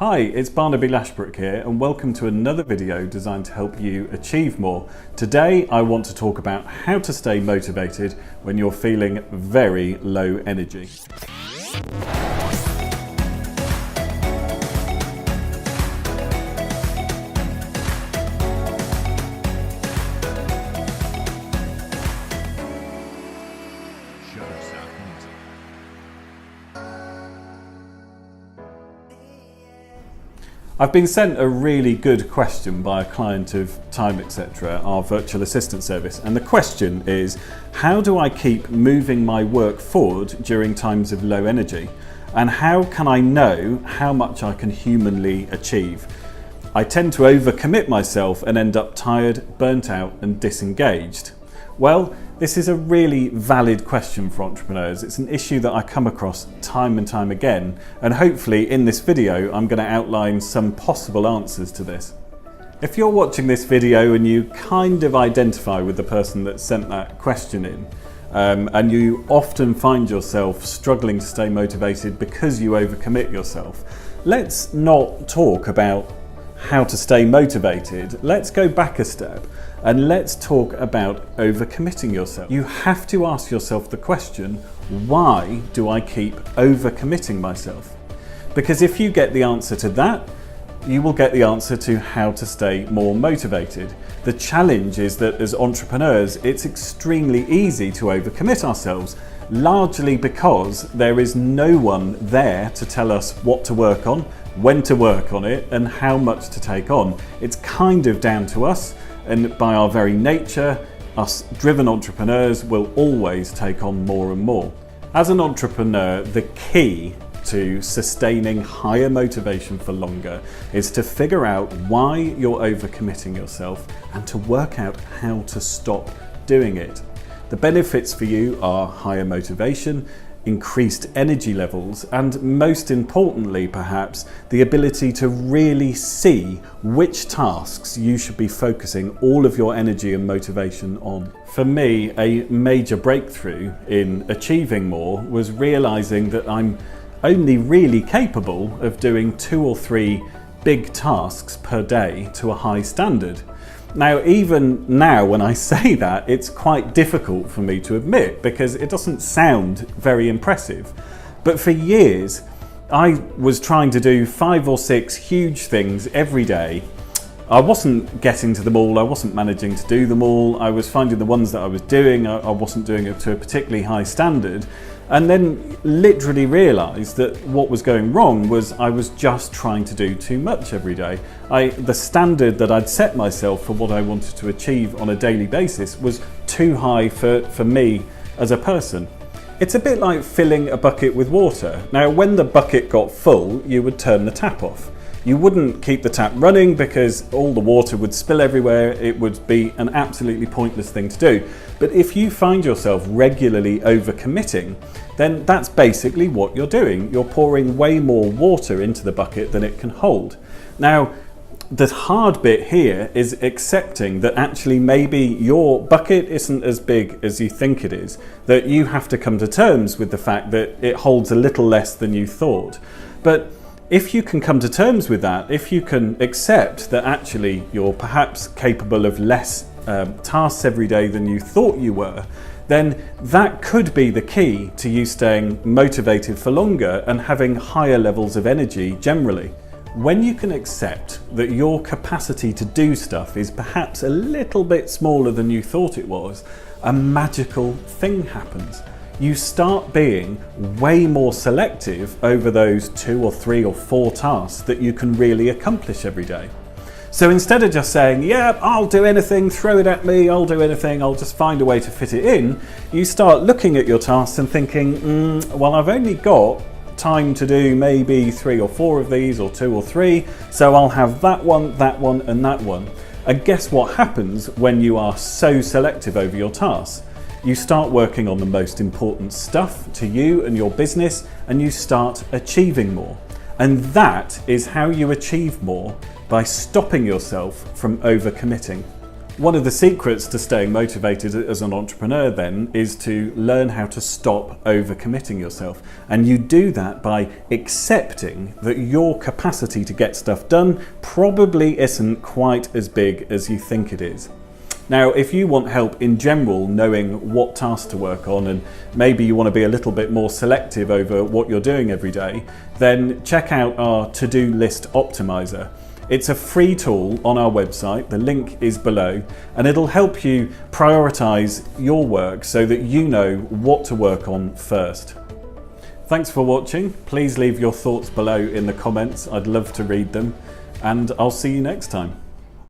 Hi, it's Barnaby Lashbrook here and welcome to another video designed to help you achieve more. Today I want to talk about how to stay motivated when you're feeling very low energy. I've been sent a really good question by a client of Time Etc, our virtual assistant service, and the question is, how do I keep moving my work forward during times of low energy? And how can I know how much I can humanly achieve? I tend to overcommit myself and end up tired, burnt out and disengaged. Well, this is a really valid question for entrepreneurs. It's an issue that I come across time and time again, and hopefully in this video I'm going to outline some possible answers to this. If you're watching this video and you kind of identify with the person that sent that question in, and you often find yourself struggling to stay motivated because you overcommit yourself, let's not talk about how to stay motivated. Let's go back a step and let's talk about overcommitting yourself. You have to ask yourself the question, why do I keep overcommitting myself? Because if you get the answer to that, you will get the answer to how to stay more motivated. The challenge is that as entrepreneurs, it's extremely easy to overcommit ourselves, largely because there is no one there to tell us what to work on, when to work on it, and how much to take on. It's kind of down to us, and by our very nature, us driven entrepreneurs will always take on more and more. As an entrepreneur, the key to sustaining higher motivation for longer is to figure out why you're overcommitting yourself and to work out how to stop doing it. The benefits for you are higher motivation, increased energy levels, and most importantly perhaps, the ability to really see which tasks you should be focusing all of your energy and motivation on. For me, a major breakthrough in achieving more was realizing that I'm only really capable of doing 2 or 3 big tasks per day to a high standard. Now, even now when I say that, it's quite difficult for me to admit because it doesn't sound very impressive. But for years, I was trying to do 5 or 6 huge things every day. I wasn't getting to them all, I wasn't managing to do them all, I was finding the ones that I was doing, I wasn't doing it to a particularly high standard. And then literally realised that what was going wrong was I was just trying to do too much every day. The standard that I'd set myself for what I wanted to achieve on a daily basis was too high for me as a person. It's a bit like filling a bucket with water. Now, when the bucket got full, you would turn the tap off. You wouldn't keep the tap running because all the water would spill everywhere. It would be an absolutely pointless thing to do. But if you find yourself regularly overcommitting, then that's basically what you're doing. You're pouring way more water into the bucket than it can hold. Now, the hard bit here is accepting that actually maybe your bucket isn't as big as you think it is, that you have to come to terms with the fact that it holds a little less than you thought. But if you can come to terms with that, if you can accept that actually you're perhaps capable of less tasks every day than you thought you were, then that could be the key to you staying motivated for longer and having higher levels of energy generally. When you can accept that your capacity to do stuff is perhaps a little bit smaller than you thought it was, a magical thing happens. You start being way more selective over those 2 or 3 or 4 tasks that you can really accomplish every day. So instead of just saying, yeah, I'll do anything, throw it at me, I'll do anything, I'll just find a way to fit it in, you start looking at your tasks and thinking, well, I've only got time to do maybe 3 or 4 of these, or 2 or 3, so I'll have that one, and that one. And guess what happens when you are so selective over your tasks? You start working on the most important stuff to you and your business, and you start achieving more. And that is how you achieve more, by stopping yourself from overcommitting. One of the secrets to staying motivated as an entrepreneur then is to learn how to stop overcommitting yourself. And you do that by accepting that your capacity to get stuff done probably isn't quite as big as you think it is. Now, if you want help in general knowing what tasks to work on, and maybe you want to be a little bit more selective over what you're doing every day, then check out our to-do list optimizer. It's a free tool on our website, the link is below, and it'll help you prioritize your work so that you know what to work on first. Thanks for watching. Please leave your thoughts below in the comments. I'd love to read them, and I'll see you next time.